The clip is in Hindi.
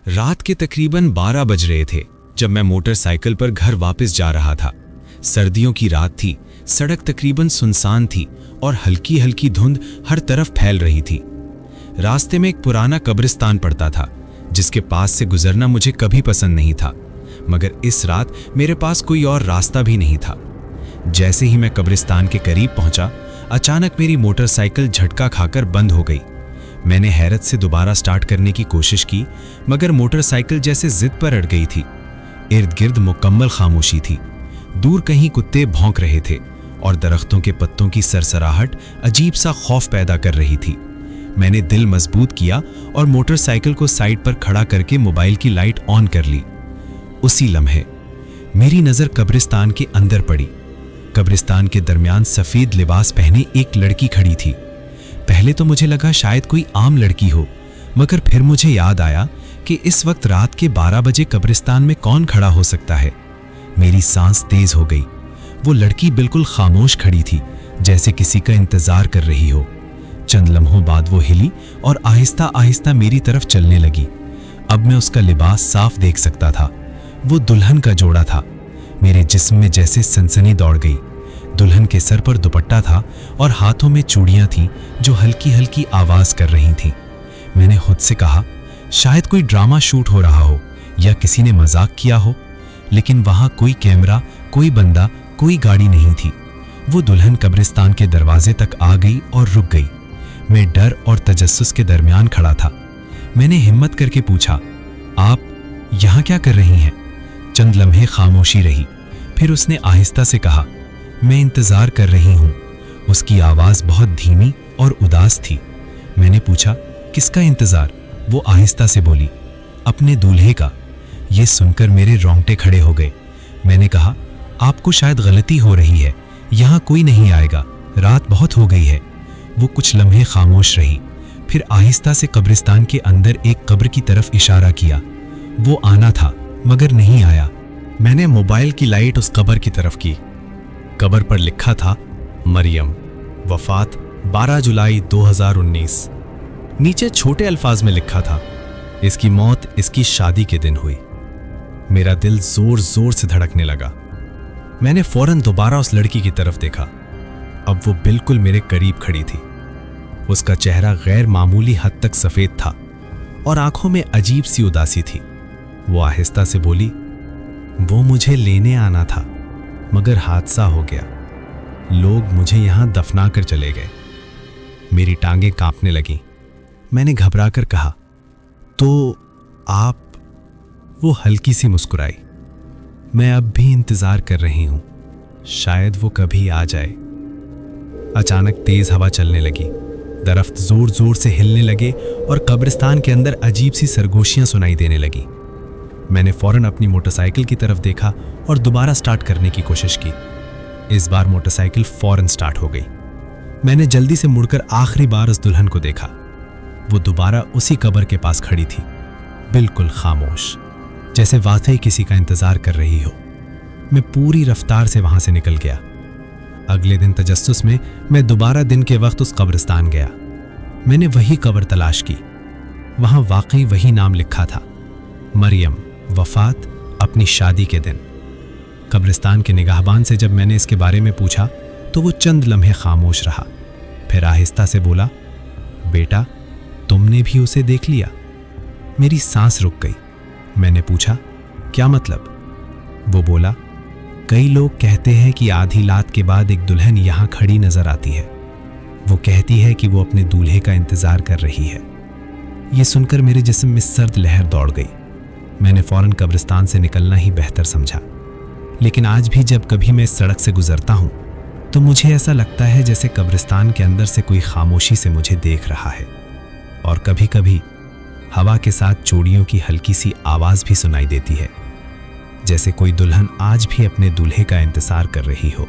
रात के तकरीबन 12 बज रहे थे जब मैं मोटरसाइकिल पर घर वापस जा रहा था। सर्दियों की रात थी, सड़क तकरीबन सुनसान थी और हल्की हल्की धुंध हर तरफ फैल रही थी। रास्ते में एक पुराना कब्रिस्तान पड़ता था जिसके पास से गुजरना मुझे कभी पसंद नहीं था, मगर इस रात मेरे पास कोई और रास्ता भी नहीं था। जैसे ही मैं कब्रिस्तान के करीब पहुंचा, अचानक मेरी मोटरसाइकिल झटका खाकर बंद हो गई। मैंने हैरत से दोबारा स्टार्ट करने की कोशिश की, मगर मोटरसाइकिल जैसे जिद पर अड़ गई थी। इर्द गिर्द मुकम्मल खामोशी थी। दूर कहीं कुत्ते भौंक रहे थे और दरख्तों के पत्तों की सरसराहट अजीब सा खौफ पैदा कर रही थी। मैंने दिल मजबूत किया और मोटरसाइकिल को साइड पर खड़ा करके मोबाइल की लाइट ऑन कर ली। उसी लम्हे मेरी नजर कब्रिस्तान के अंदर पड़ी। कब्रिस्तान के दरमियान सफेद लिबास पहने एक लड़की खड़ी थी। पहले तो मुझे लगा शायद कोई आम लड़की हो, मगर फिर मुझे याद आया कि इस वक्त रात के 12 बजे कब्रिस्तान में कौन खड़ा हो सकता है। मेरी सांस तेज हो गई। वो लड़की बिल्कुल खामोश खड़ी थी, जैसे किसी का इंतजार कर रही हो। चंद लम्हों बाद वो हिली और आहिस्ता आहिस्ता मेरी तरफ चलने लगी। अब मैं उसका लिबास साफ देख सकता था। वो दुल्हन का जोड़ा था। मेरे जिस्म में जैसे सनसनी दौड़ गई। दुल्हन के सर पर दुपट्टा था और हाथों में चूड़ियां थीं जो हल्की हल्की आवाज कर रही थीं। मैंने खुद से कहा, शायद कोई ड्रामा शूट हो रहा हो या किसी ने मजाक किया हो, लेकिन वहां कोई कैमरा, कोई बंदा, कोई गाड़ी नहीं थी। वो दुल्हन कब्रिस्तान के दरवाजे तक आ गई और रुक गई। मैं डर और तजस्सुस के दरमियान खड़ा था। मैंने हिम्मत करके पूछा, आप यहां क्या कर रही हैं? चंद लम्हे खामोशी रही। फिर उसने आहिस्ता से कहा, मैं इंतजार कर रही हूं। उसकी आवाज बहुत धीमी और उदास थी। मैंने पूछा, किसका इंतजार? वो आहिस्ता से बोली, अपने दूल्हे का। यह सुनकर मेरे रोंगटे खड़े हो गए। मैंने कहा, आपको शायद गलती हो रही है, यहां कोई नहीं आएगा, रात बहुत हो गई है। वो कुछ लम्हे खामोश रही, फिर आहिस्ता से कब्रिस्तान के अंदर एक कब्र की तरफ इशारा किया। वो आना था मगर नहीं आया। मैंने मोबाइल की लाइट उस कब्र की तरफ की। कब्र पर लिखा था, मरियम, वफात 12 जुलाई 2019। नीचे छोटे अल्फाज में लिखा था, इसकी मौत इसकी शादी के दिन हुई। मेरा दिल जोर जोर से धड़कने लगा। मैंने फौरन दोबारा उस लड़की की तरफ देखा। अब वो बिल्कुल मेरे करीब खड़ी थी। उसका चेहरा गैर मामूली हद तक सफेद था और आंखों में अजीब सी उदासी थी। वो आहिस्ता से बोली, वो मुझे लेने आना था मगर हादसा हो गया। लोग मुझे यहां दफना कर चले गए। मेरी टांगें कांपने लगीं। मैंने घबराकर कहा, तो आप? वो हल्की सी मुस्कुराई। मैं अब भी इंतजार कर रही हूं, शायद वो कभी आ जाए। अचानक तेज हवा चलने लगी। दरख्त जोर जोर से हिलने लगे और कब्रिस्तान के अंदर अजीब सी सरगोशियां सुनाई देने लगी। मैंने फौरन अपनी मोटरसाइकिल की तरफ देखा और दोबारा स्टार्ट करने की कोशिश की। इस बार मोटरसाइकिल फौरन स्टार्ट हो गई। मैंने जल्दी से मुड़कर आखिरी बार उस दुल्हन को देखा। वो दोबारा उसी कब्र के पास खड़ी थी, बिल्कुल खामोश, जैसे वाकई किसी का इंतजार कर रही हो। मैं पूरी रफ्तार से वहां से निकल गया। अगले दिन तजस्सुस में मैं दोबारा दिन के वक्त उस कब्रिस्तान गया। मैंने वही कब्र तलाश की। वहां वाकई वही नाम लिखा था, मरियम, वफात अपनी शादी के दिन। कब्रिस्तान के निगाहबान से जब मैंने इसके बारे में पूछा तो वो चंद लम्हे खामोश रहा, फिर आहिस्ता से बोला, बेटा, तुमने भी उसे देख लिया? मेरी सांस रुक गई। मैंने पूछा, क्या मतलब? वो बोला, कई लोग कहते हैं कि आधी रात के बाद एक दुल्हन यहां खड़ी नजर आती है। वो कहती है कि वो अपने दूल्हे का इंतजार कर रही है। ये सुनकर मेरे जिस्म में सर्द लहर दौड़ गई। मैंने फौरन कब्रिस्तान से निकलना ही बेहतर समझा। लेकिन आज भी जब कभी मैं इस सड़क से गुजरता हूं तो मुझे ऐसा लगता है जैसे कब्रिस्तान के अंदर से कोई खामोशी से मुझे देख रहा है। और कभी कभी हवा के साथ चूड़ियों की हल्की सी आवाज भी सुनाई देती है, जैसे कोई दुल्हन आज भी अपने दूल्हे का इंतजार कर रही हो।